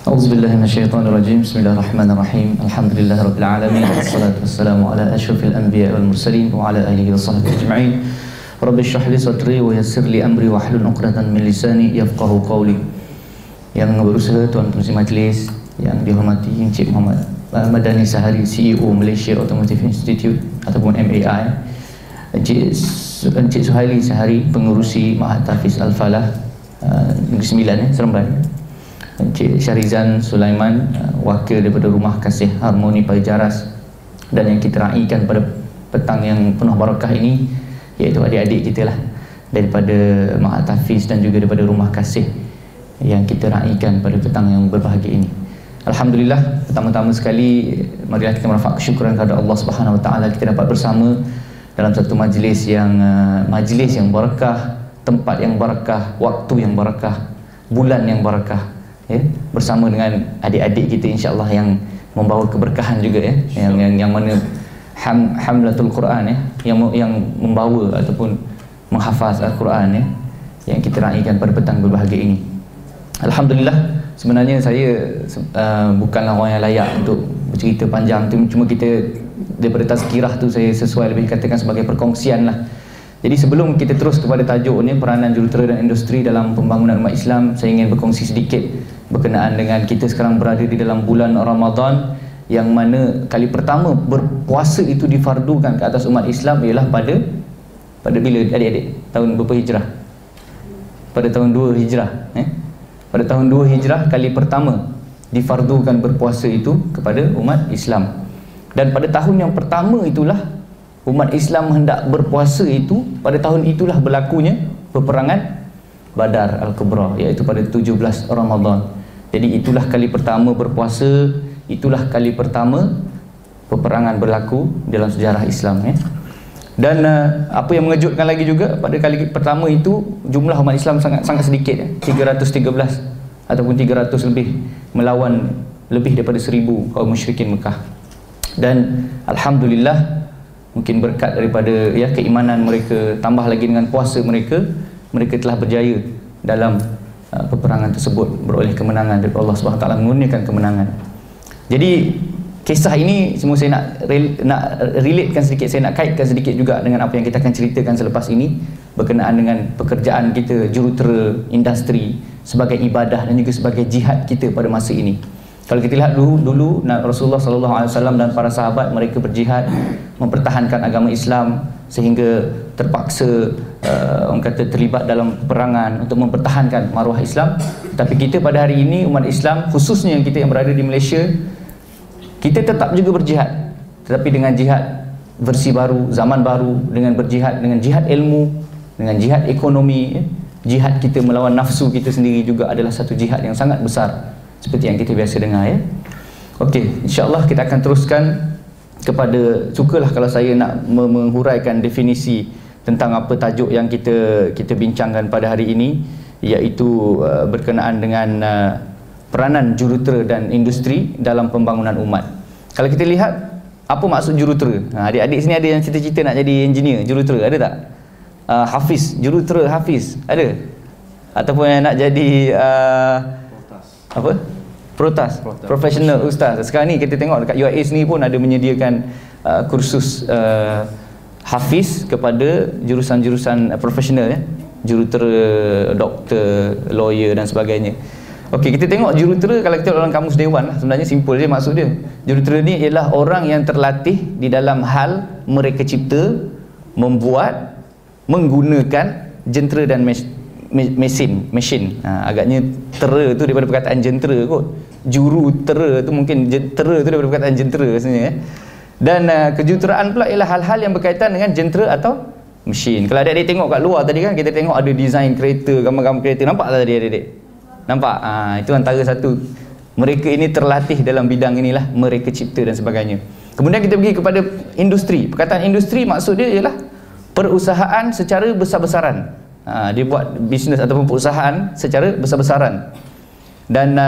A'udzubillahi minasyaitonirrajim. Bismillahirrahmanirrahim. Alhamdulillahirabbil alamin. Wassalatu wassalamu ala asyrafil anbiya'i wal mursalin wa ala alihi washabbihi ajma'in. Rabbi shrah li sadri wa yassir li amri wa hlul 'uqdatam min lisani yafqahu qawli. Yang berusaha tuan pengurusi majlis yang dihormati Encik Muhammad Madani Sahari, CEO Malaysia Automotive Institute ataupun MAI, Encik Suhaili Sahari, pengurusi Mahat Tahfiz Al-Falah Negeri Sembilan, Seremban, Encik Syarizan Sulaiman, wakil daripada Rumah Kasih Harmoni Paijaras, dan yang kita raikan pada petang yang penuh barakah ini iaitu adik-adik kita lah daripada Mahat Tahfiz dan juga daripada Rumah Kasih yang kita raikan pada petang yang berbahagia ini. Alhamdulillah, pertama-tama sekali marilah kita merafak kesyukuran kepada Allah Subhanahu Wa Taala, kita dapat bersama dalam satu majlis yang barakah, tempat yang barakah, waktu yang barakah, bulan yang barakah, ya, bersama dengan adik-adik kita insya-Allah yang membawa keberkahan juga, ya, yang mana hamlatul Quran, ya, yang membawa ataupun menghafaz Al-Quran, ya, yang kita raikan pada petang berbahagia ini. Alhamdulillah, sebenarnya saya bukanlah orang yang layak untuk bercerita panjang tu, cuma kita daripada tazkirah tu saya sesuai lebih katakan sebagai perkongsian lah. Jadi sebelum kita terus kepada tajuk ni, peranan jurutera dan industri dalam pembangunan umat Islam, saya ingin berkongsi sedikit berkenaan dengan kita sekarang berada di dalam bulan Ramadan, yang mana kali pertama berpuasa itu difardukan ke atas umat Islam ialah pada bila adik-adik? Tahun berapa hijrah? Pada tahun 2 hijrah, pada tahun 2 hijrah kali pertama difardukan berpuasa itu kepada umat Islam. Dan pada tahun yang pertama itulah umat Islam hendak berpuasa itu, pada tahun itulah berlakunya peperangan Badar Al-Kubra, iaitu pada 17 Ramadan. Jadi itulah kali pertama berpuasa, itulah kali pertama peperangan berlaku dalam sejarah Islam, ya. Dan apa yang mengejutkan lagi juga, pada kali pertama itu jumlah umat Islam sangat sedikit, ya. 313 ataupun 300 lebih, melawan lebih daripada 1000 kaum musyrikin Mekah. Dan Alhamdulillah, mungkin berkat daripada, ya, keimanan mereka, tambah lagi dengan puasa mereka telah berjaya dalam peperangan tersebut, beroleh kemenangan dari Allah SWT, mengurniakan kemenangan. Jadi kisah ini semua saya nak relatekan sedikit, saya nak kaitkan sedikit juga dengan apa yang kita akan ceritakan selepas ini berkenaan dengan pekerjaan kita jurutera industri sebagai ibadah dan juga sebagai jihad kita pada masa ini. Kalau kita lihat dulu Rasulullah SAW dan para sahabat, mereka berjihad mempertahankan agama Islam sehingga terpaksa orang kata terlibat dalam peperangan untuk mempertahankan maruah Islam. Tapi kita pada hari ini umat Islam, khususnya kita yang berada di Malaysia, kita tetap juga berjihad, tetapi dengan jihad versi baru, zaman baru, dengan berjihad dengan jihad ilmu, dengan jihad ekonomi, ya. Jihad kita melawan nafsu kita sendiri juga adalah satu jihad yang sangat besar, seperti yang kita biasa dengar, ya. Okey, insya-Allah kita akan teruskan kepada, sukalah kalau saya nak menghuraikan definisi tentang apa tajuk yang kita bincangkan pada hari ini, iaitu berkenaan dengan peranan jurutera dan industri dalam pembangunan umat. Kalau kita lihat apa maksud jurutera, adik-adik sini ada yang cita-cita nak jadi engineer jurutera, ada tak? Hafiz, jurutera hafiz, ada? Ataupun yang nak jadi Protas, professional ustaz. Sekarang ni kita tengok dekat UIS ni pun ada menyediakan kursus hafiz kepada jurusan-jurusan profesional, ya. Jurutera, doktor, lawyer dan sebagainya. Okey, kita tengok jurutera, kalau kita dalam kamus dewan lah, sebenarnya simple je maksud dia. Jurutera ni ialah orang yang terlatih di dalam hal mereka cipta, membuat, menggunakan jentera dan mesin. Agaknya tera tu daripada perkataan jentera kot. Jurutera tu mungkin tera tu daripada perkataan jentera sebenarnya, ya. Dan kejuruteraan pula ialah hal-hal yang berkaitan dengan jentera atau mesin. Kalau adik-adik tengok kat luar tadi kan, kita tengok ada design kereta, gambar-gambar kereta, nampak tak tadi adik-adik? Nampak? Itu antara satu. Mereka ini terlatih dalam bidang inilah, mereka cipta dan sebagainya. Kemudian kita pergi kepada industri. Perkataan industri maksud dia ialah perusahaan secara besar-besaran. Dia buat bisnes ataupun perusahaan secara besar-besaran. Dan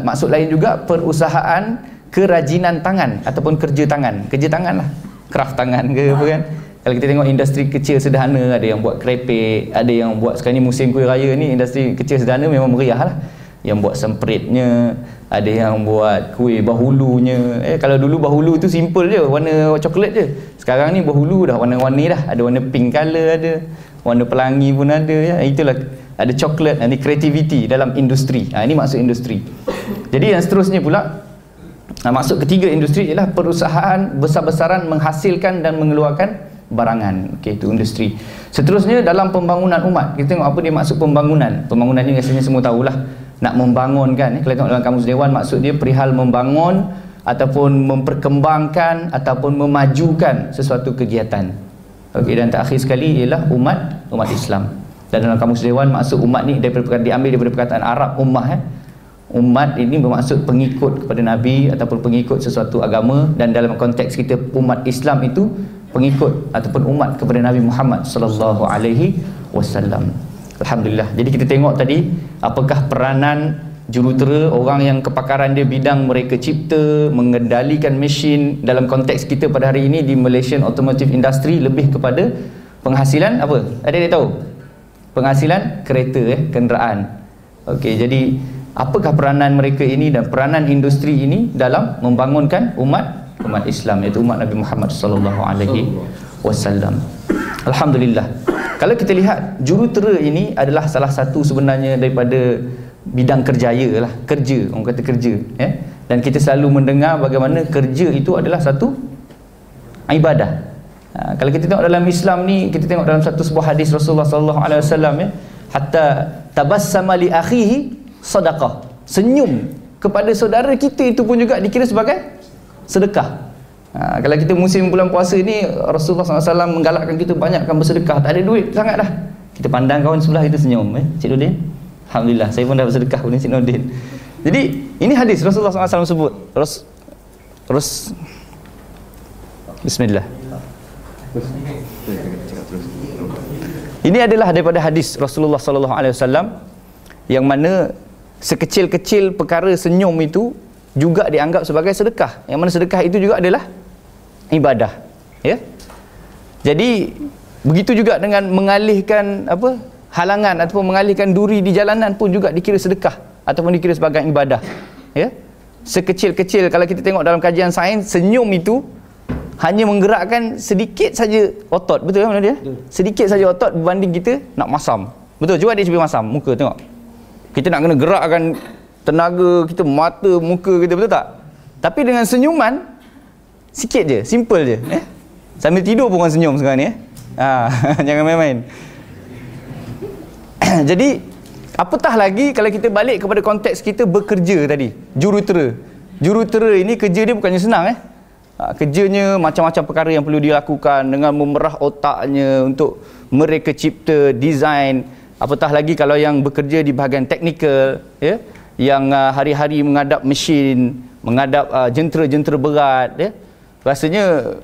maksud lain juga perusahaan kerajinan tangan ataupun kerja tangan. Kerja tangan lah, craft tangan ke apa kan. Kalau kita tengok industri kecil sederhana, ada yang buat kerepek, ada yang buat, sekarang ni musim kuih raya ni, industri kecil sederhana memang meriah lah. yang buat sempritnya, ada yang buat kuih bahulunya. Kalau dulu bahulu tu simple je, warna coklat je. Sekarang ni bahulu dah warna-warni dah. Ada warna pink color, ada warna pelangi pun ada ya. Itulah, ada coklat. Ini creativity dalam industri. Ini maksud industri. Jadi yang seterusnya pula, maksud ketiga industri ialah perusahaan besar-besaran menghasilkan dan mengeluarkan barangan. Okey, itu industri. Seterusnya dalam pembangunan umat. Kita tengok apa dia maksud pembangunan. Pembangunan ni rasanya semua tahulah. Nak membangunkan, kalau tengok dalam Kamus Dewan, maksud dia perihal membangun ataupun memperkembangkan ataupun memajukan sesuatu kegiatan. Okey, dan terakhir sekali ialah umat Islam. Dan dalam Kamus Dewan, maksud umat ni diambil daripada perkataan Arab ummah. Umat ini bermaksud pengikut kepada Nabi ataupun pengikut sesuatu agama, dan dalam konteks kita umat Islam itu pengikut ataupun umat kepada Nabi Muhammad sallallahu alaihi wasallam. Alhamdulillah. Jadi kita tengok tadi apakah peranan jurutera, orang yang kepakaran dia bidang mereka cipta, mengendalikan mesin. Dalam konteks kita pada hari ini di Malaysian Automotive Industry lebih kepada penghasilan apa? Ada dia tahu? Penghasilan kereta, kenderaan. Okey, jadi apakah peranan mereka ini dan peranan industri ini dalam membangunkan umat Islam, iaitu umat Nabi Muhammad sallallahu alaihi wasallam. Alhamdulillah. Kalau kita lihat, jurutera ini adalah salah satu sebenarnya daripada bidang kerjaya lah, kerja, orang kata kerja ya. Dan kita selalu mendengar bagaimana kerja itu adalah satu ibadah. Kalau kita tengok dalam Islam ni, kita tengok dalam satu sebuah hadis Rasulullah sallallahu alaihi wasallam ya, hatta tabassama li akhihi sadaqah. Senyum kepada saudara kita itu pun juga dikira sebagai sedekah. Kalau kita musim bulan puasa ni, Rasulullah SAW menggalakkan kita banyakkan bersedekah. Tak ada duit sangat dah, kita pandang kawan sebelah kita senyum. Cik Nordin, alhamdulillah saya pun dah bersedekah pun Cik Nordin. Jadi ini hadis Rasulullah SAW sebut. Bismillah. Ini adalah daripada hadis Rasulullah SAW, yang mana sekecil-kecil perkara senyum itu juga dianggap sebagai sedekah. Yang mana sedekah itu juga adalah ibadah ya. Jadi begitu juga dengan mengalihkan halangan ataupun mengalihkan duri di jalanan pun juga dikira sedekah ataupun dikira sebagai ibadah ya. Sekecil-kecil, kalau kita tengok dalam kajian sains, senyum itu hanya menggerakkan sedikit saja otot. Betul kan dia? Sedikit saja otot berbanding kita nak masam. Betul, cuba dia cuba masam muka, tengok. Kita nak kena gerakkan tenaga kita, mata, muka kita, betul tak? Tapi dengan senyuman sikit je, simple je sambil tidur pun orang senyum sekarang ni jangan main-main. Jadi apatah lagi kalau kita balik kepada konteks kita bekerja tadi, jurutera ini kerja dia bukannya senang kerjanya macam-macam perkara yang perlu dilakukan dengan memerah otaknya untuk mereka cipta, design. Apatah lagi kalau yang bekerja di bahagian teknikal ya, yang hari-hari menghadap mesin, menghadap jentera-jentera berat ya. Rasanya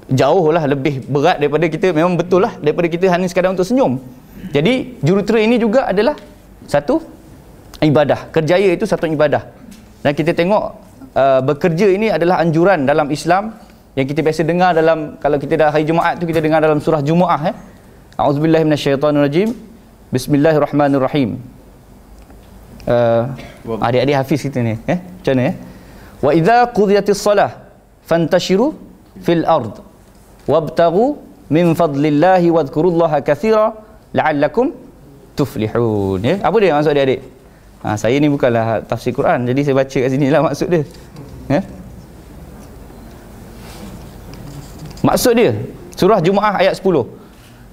jauh lah lebih berat daripada kita, memang betul lah, daripada kita hanya sekadar untuk senyum. Jadi jurutera ini juga adalah satu ibadah. Kerjaya itu satu ibadah. Dan kita tengok bekerja ini adalah anjuran dalam Islam yang kita biasa dengar dalam, kalau kita dah hari Jumaat tu kita dengar dalam surah Jumaah A'udzubillahi minasyaitonirrajim. Bismillahirrahmanirrahim. Adik-adik hafiz kita ni macam mana Wa idza qudiyatis salah fantashiru fil ard wabtaghu min fadlillahi wadhkurullaha katsira la'allakum tuflihun Apa dia maksud adik-adik? Saya ni bukanlah tafsir Quran, jadi saya baca kat sini lah maksud dia Maksud dia surah Jumaah ayat 10.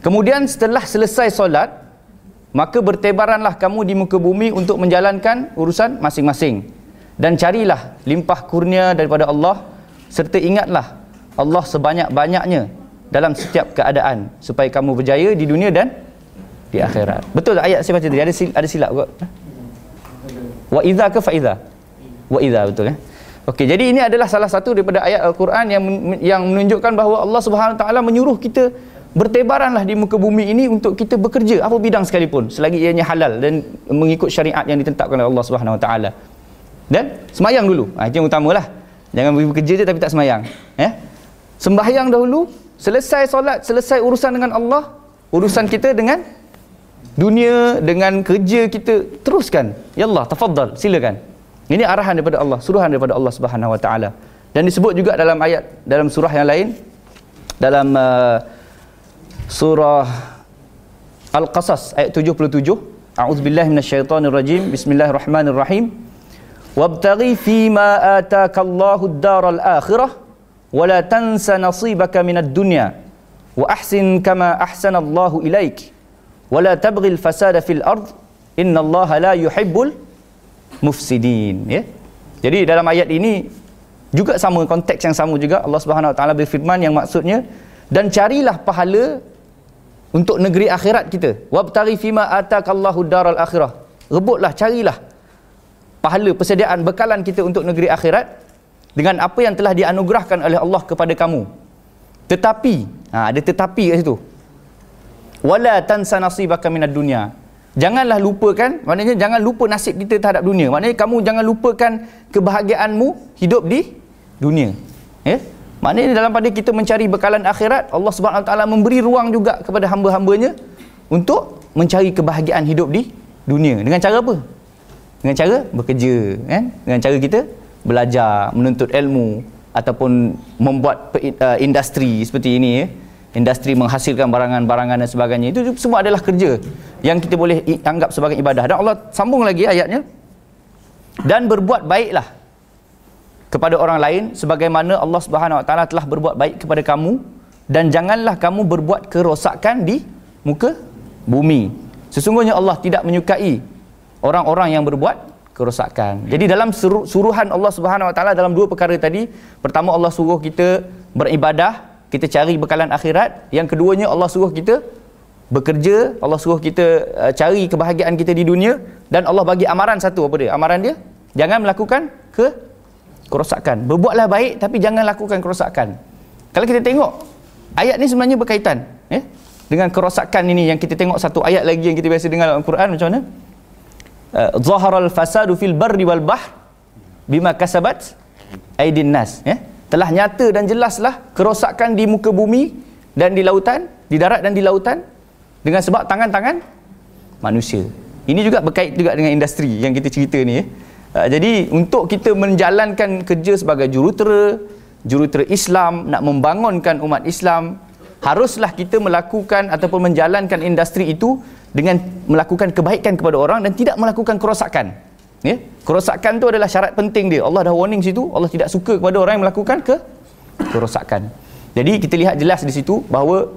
Kemudian setelah selesai solat, maka bertebaranlah kamu di muka bumi untuk menjalankan urusan masing-masing, dan carilah limpah kurnia daripada Allah, serta ingatlah Allah sebanyak-banyaknya dalam setiap keadaan, supaya kamu berjaya di dunia dan di akhirat. Betul tak ayat saya baca tadi? Ada silap kot. Wa idza ke fa idza? Wa idza, betul Okey, jadi ini adalah salah satu daripada ayat Al-Quran yang menunjukkan bahawa Allah Subhanahu Wa Taala menyuruh kita bertebaranlah di muka bumi ini untuk kita bekerja apa bidang sekalipun, selagi ianya halal dan mengikut syariat yang ditetapkan oleh Allah Subhanahu Wa Taala. Dan semayang dulu. Itu yang utamalah. Jangan bekerja je tapi tak semayang. Sembahyang dahulu, selesai solat, selesai urusan dengan Allah, urusan kita dengan dunia dengan kerja kita teruskan. Ya Allah, tafadhal, silakan. Ini arahan daripada Allah, suruhan daripada Allah Subhanahu Wa Taala. Dan disebut juga dalam ayat, dalam surah yang lain, dalam surah Al-Qasas ayat 77, A'udzubillahi minasyaitonirrajim. Bismillahirrahmanirrahim. Wabtaghi fima ataakallahu ad-daral akhirah wa la tansa nasibaka minad dunya wa ahsin kama ahsanallahu ilaik wa la tabghil fasada fil ard innallaha la yuhibbul mufsidin. Ya. Jadi dalam ayat ini juga sama, konteks yang sama juga. Allah Subhanahu Wa Taala berfirman yang maksudnya, dan carilah pahala untuk negeri akhirat kita. Wabtaghi fima atakallahu daral akhirah. Rebutlah, carilah pahala, persediaan bekalan kita untuk negeri akhirat dengan apa yang telah dianugerahkan oleh Allah kepada kamu. Tetapi, ada tetapi kat situ. Wala tansa nasibaka minad dunya. Janganlah lupakan, maknanya jangan lupa nasib kita terhadap dunia. Maknanya kamu jangan lupakan kebahagiaanmu hidup di dunia. Ya? Maknanya dalam pada kita mencari bekalan akhirat, Allah Subhanahu Wa Taala memberi ruang juga kepada hamba-hambanya untuk mencari kebahagiaan hidup di dunia. Dengan cara apa? Dengan cara bekerja, kan? Dengan cara kita belajar, menuntut ilmu, ataupun membuat industri seperti ini, ya? Industri menghasilkan barangan-barangan dan sebagainya. Itu semua adalah kerja yang kita boleh anggap sebagai ibadah. Dan Allah sambung lagi ayatnya, dan berbuat baiklah kepada orang lain sebagaimana Allah Subhanahu Wa Taala telah berbuat baik kepada kamu, dan janganlah kamu berbuat kerosakan di muka bumi. Sesungguhnya Allah tidak menyukai orang-orang yang berbuat kerosakan. Jadi dalam suruhan Allah Subhanahu Wa Taala dalam dua perkara tadi, pertama Allah suruh kita beribadah, kita cari bekalan akhirat. Yang keduanya Allah suruh kita bekerja, Allah suruh kita cari kebahagiaan kita di dunia. Dan Allah bagi amaran satu, apa dia? Amaran dia, jangan melakukan kerosakan. Berbuatlah baik tapi jangan lakukan kerosakan. Kalau kita tengok ayat ni sebenarnya berkaitan, ya, dengan kerosakan ini. Yang kita tengok satu ayat lagi yang kita biasa dengar dalam Al-Quran, macam mana? Zaharal fasadu fil barri wal bahr bima kasabat aydin nas, ya. Telah nyata dan jelaslah kerosakan di muka bumi dan di lautan, di darat dan di lautan, dengan sebab tangan-tangan manusia. Ini juga berkait juga dengan industri yang kita cerita ni, ya. Jadi untuk kita menjalankan kerja sebagai jurutera Islam, nak membangunkan umat Islam, haruslah kita melakukan ataupun menjalankan industri itu dengan melakukan kebaikan kepada orang dan tidak melakukan kerosakan. Ya? Kerosakan tu adalah syarat penting dia. Allah dah warning situ, Allah tidak suka kepada orang yang melakukan kerosakan. Jadi kita lihat jelas di situ bahawa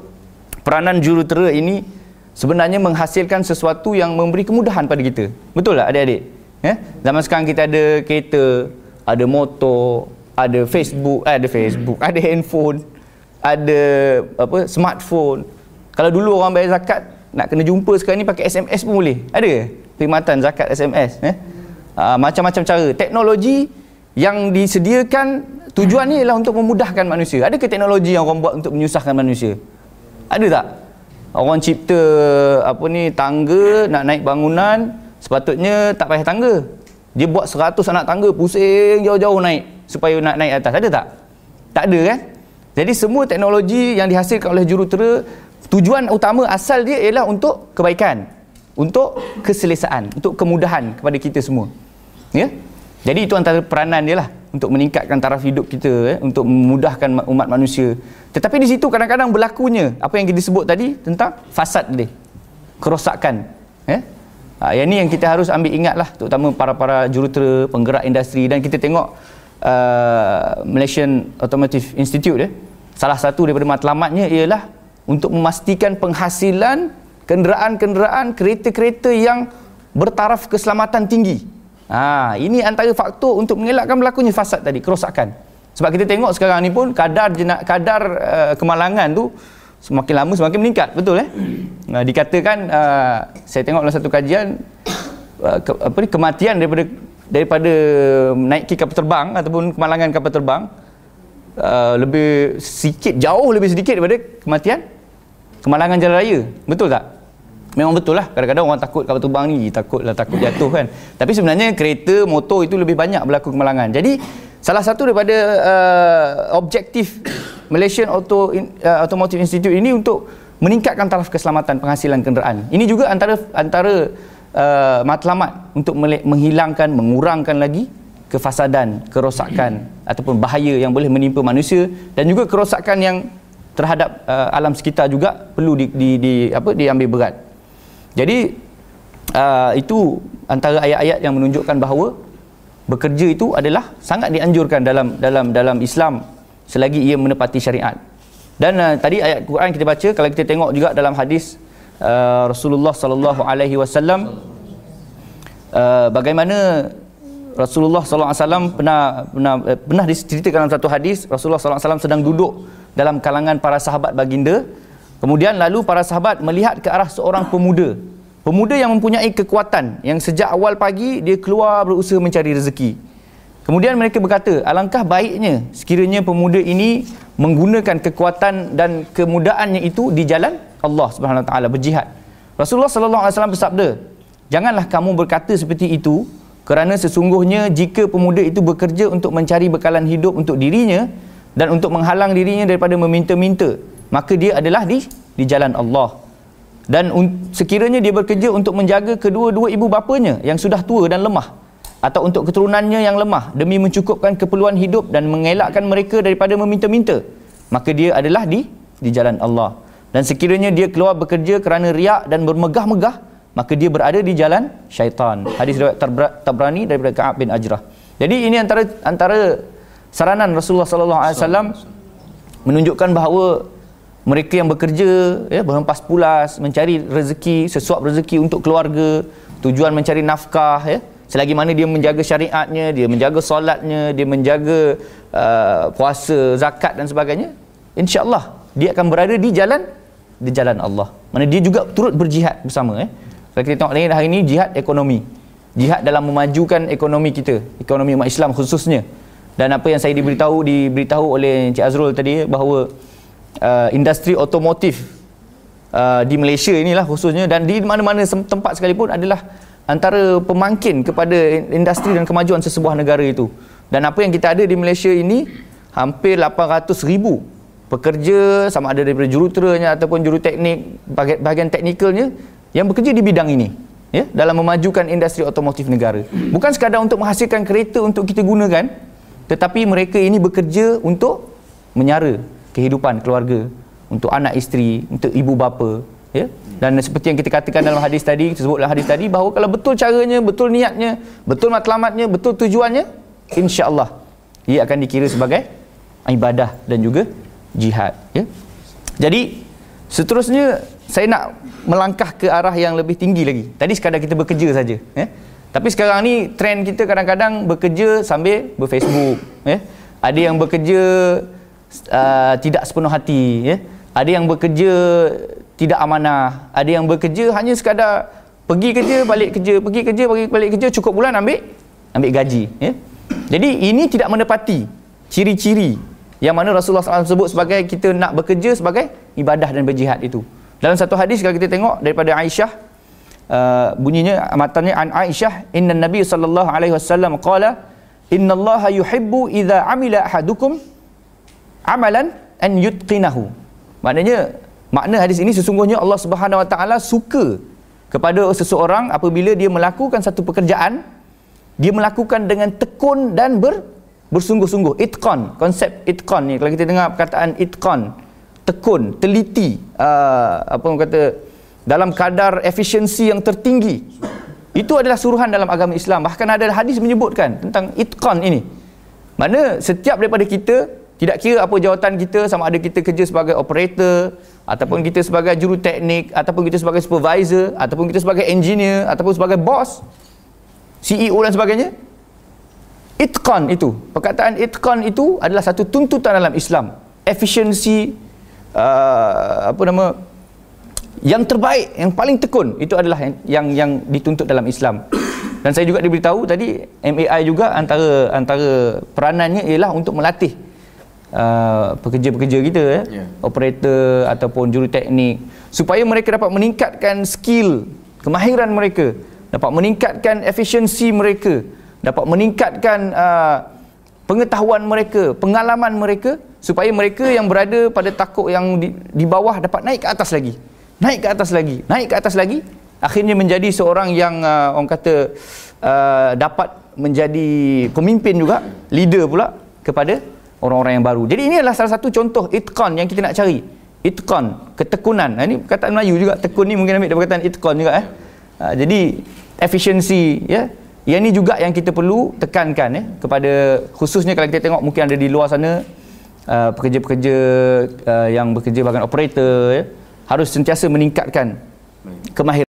peranan jurutera ini sebenarnya menghasilkan sesuatu yang memberi kemudahan pada kita. Betul tak adik-adik? Ya? Zaman sekarang kita ada kereta, ada motor, ada Facebook, ada handphone, ada smartphone. Kalau dulu orang bayar zakat, nak kena jumpa sekarang ni pakai SMS pun boleh. Ada perkhidmatan zakat SMS, macam-macam cara. Teknologi yang disediakan tujuannya ialah untuk memudahkan manusia. Ada ke teknologi yang orang buat untuk menyusahkan manusia? Ada tak? Orang cipta tangga, nak naik bangunan, sepatutnya tak payah tangga. Dia buat 100 anak tangga, pusing jauh-jauh naik supaya nak naik atas. Ada tak? Tak ada, kan? Jadi semua teknologi yang dihasilkan oleh jurutera, tujuan utama asal dia ialah untuk kebaikan, untuk keselesaan, untuk kemudahan kepada kita semua. Ya? Jadi itu antara peranan dia lah, untuk meningkatkan taraf hidup kita, untuk memudahkan umat manusia. Tetapi di situ kadang-kadang berlakunya apa yang kita sebut tadi tentang fasad dia, kerosakan. Yang ni yang kita harus ambil ingat lah, terutama para jurutera, penggerak industri. Dan kita tengok Malaysian Automotive Institute, salah satu daripada matlamatnya ialah untuk memastikan penghasilan kenderaan-kenderaan, kereta-kereta yang bertaraf keselamatan tinggi. Ini antara faktor untuk mengelakkan berlakunya fasad tadi, kerosakan. Sebab kita tengok sekarang ni pun kadar kemalangan tu semakin lama semakin meningkat, betul dikatakan, saya tengok dalam satu kajian, kematian daripada naiki kapal terbang ataupun kemalangan kapal terbang lebih sedikit, jauh lebih sedikit daripada kemalangan jalan raya. Betul tak? Memang betul lah. Kadang-kadang orang takut kapal terbang ni, takut jatuh, kan. Tapi sebenarnya kereta, motor itu lebih banyak berlaku kemalangan. Jadi salah satu daripada objektif Malaysian Automotive Institute ini untuk meningkatkan taraf keselamatan penghasilan kenderaan. Ini juga antara matlamat untuk menghilangkan, mengurangkan lagi kefasadan, kerosakan ataupun bahaya yang boleh menimpa manusia, dan juga kerosakan yang terhadap alam sekitar juga perlu diambil berat. Jadi itu antara ayat-ayat yang menunjukkan bahawa bekerja itu adalah sangat dianjurkan dalam Islam selagi ia menepati syariat. Dan tadi ayat Quran kita baca, kalau kita tengok juga dalam hadis Rasulullah sallallahu alaihi wasallam, bagaimana Rasulullah sallallahu alaihi wasallam pernah diceritakan dalam satu hadis, Rasulullah sallallahu alaihi wasallam sedang duduk dalam kalangan para sahabat baginda. Kemudian lalu para sahabat melihat ke arah seorang pemuda yang mempunyai kekuatan, yang sejak awal pagi dia keluar berusaha mencari rezeki. Kemudian mereka berkata, alangkah baiknya sekiranya pemuda ini menggunakan kekuatan dan kemudaannya itu di jalan Allah Subhanahu Wa Taala, berjihad. Rasulullah sallallahu alaihi wasallam bersabda, janganlah kamu berkata seperti itu, kerana sesungguhnya jika pemuda itu bekerja untuk mencari bekalan hidup untuk dirinya dan untuk menghalang dirinya daripada meminta-minta, maka dia adalah di jalan Allah. Dan sekiranya dia bekerja untuk menjaga kedua-dua ibu bapanya yang sudah tua dan lemah, atau untuk keturunannya yang lemah demi mencukupkan keperluan hidup dan mengelakkan mereka daripada meminta-minta, maka dia adalah di jalan Allah. Dan sekiranya dia keluar bekerja kerana riak dan bermegah-megah, maka dia berada di jalan syaitan. Hadis riwayat Tabrani daripada Ka'ab bin Ajrah. Jadi ini antara saranan Rasulullah sallallahu alaihi wasallam menunjukkan bahawa mereka yang bekerja, berhempas pulas mencari rezeki, sesuap rezeki untuk keluarga, tujuan mencari nafkah, selagi mana dia menjaga syariatnya, dia menjaga solatnya, dia menjaga puasa, zakat dan sebagainya, insya-Allah dia akan berada di jalan Allah. Mana dia juga turut berjihad bersama. Kalau kita tengok hari ini, jihad ekonomi, jihad dalam memajukan ekonomi kita, ekonomi umat Islam khususnya. Dan apa yang saya diberitahu oleh Encik Azrul tadi, bahawa industri otomotif di Malaysia inilah khususnya, dan di mana-mana tempat sekalipun, adalah antara pemangkin kepada industri dan kemajuan sesebuah negara itu. Dan apa yang kita ada di Malaysia ini, hampir 800,000 pekerja, sama ada daripada juruteranya ataupun juruteknik, bahagian teknikalnya, yang bekerja di bidang ini, dalam memajukan industri otomotif negara. Bukan sekadar untuk menghasilkan kereta untuk kita gunakan, tetapi mereka ini bekerja untuk menyara kehidupan keluarga, untuk anak isteri, untuk ibu bapa, Dan seperti yang kita katakan dalam hadis tadi, kita sebut dalam hadis tadi, bahawa kalau betul caranya, betul niatnya, betul matlamatnya, betul tujuannya, insya-Allah ia akan dikira sebagai ibadah dan juga jihad. Jadi seterusnya saya nak melangkah ke arah yang lebih tinggi lagi. Tadi sekadar kita bekerja saja, tapi sekarang ni trend kita kadang-kadang bekerja sambil berFacebook, ada yang bekerja tidak sepenuh hati, ada yang bekerja tidak amanah, ada yang bekerja hanya sekadar pergi kerja balik kerja, pergi kerja balik kerja, cukup bulan ambil gaji. Jadi ini tidak menepati ciri-ciri yang mana Rasulullah SAW sebut sebagai kita nak bekerja sebagai ibadah dan berjihad itu. Dalam satu hadis kalau kita tengok daripada Aisyah, bunyinya, matannya, an Aisyah, inna Nabi sallallahu alaihi wasallam qala innallaha yuhibbu idza amila ahadukum amalan an yutqinahu. Makna hadis ini, sesungguhnya Allah Subhanahu Wa Taala suka kepada seseorang apabila dia melakukan satu pekerjaan, dia melakukan dengan tekun dan bersungguh-sungguh. Itqan, konsep itqan ni, kalau kita dengar perkataan itqan, tekun, teliti, apa orang kata, dalam kadar efisiensi yang tertinggi, itu adalah suruhan dalam agama Islam. Bahkan ada hadis menyebutkan tentang itqan ini. Mana setiap daripada kita, tidak kira apa jawatan kita, sama ada kita kerja sebagai operator, ataupun kita sebagai juruteknik, ataupun kita sebagai supervisor, ataupun kita sebagai engineer, ataupun sebagai bos, CEO dan sebagainya, itqan itu, perkataan itqan itu adalah satu tuntutan dalam Islam. Efisiensi, yang terbaik, yang paling tekun, itu adalah yang dituntut dalam Islam. Dan saya juga diberitahu tadi, MAI juga antara peranannya ialah untuk melatih pekerja-pekerja kita, operator ataupun juruteknik, supaya mereka dapat meningkatkan skill, kemahiran mereka, dapat meningkatkan efisiensi mereka, dapat meningkatkan pengetahuan mereka, pengalaman mereka, supaya mereka yang berada pada takuk yang di bawah dapat naik ke atas lagi, naik ke atas lagi, naik ke atas lagi, akhirnya menjadi seorang yang orang kata dapat menjadi pemimpin juga, leader pula kepada orang-orang yang baru. Jadi ini adalah salah satu contoh itqan yang kita nak cari. Itqan, ketekunan. Ini perkataan Melayu juga, tekun ni mungkin ambil dari perkataan itqan juga jadi efisiensi, ya. Yang ni juga yang kita perlu tekankan, ya, kepada, khususnya kalau kita tengok mungkin ada di luar sana pekerja-pekerja yang bekerja bahagian operator, ya, harus sentiasa meningkatkan kemahiran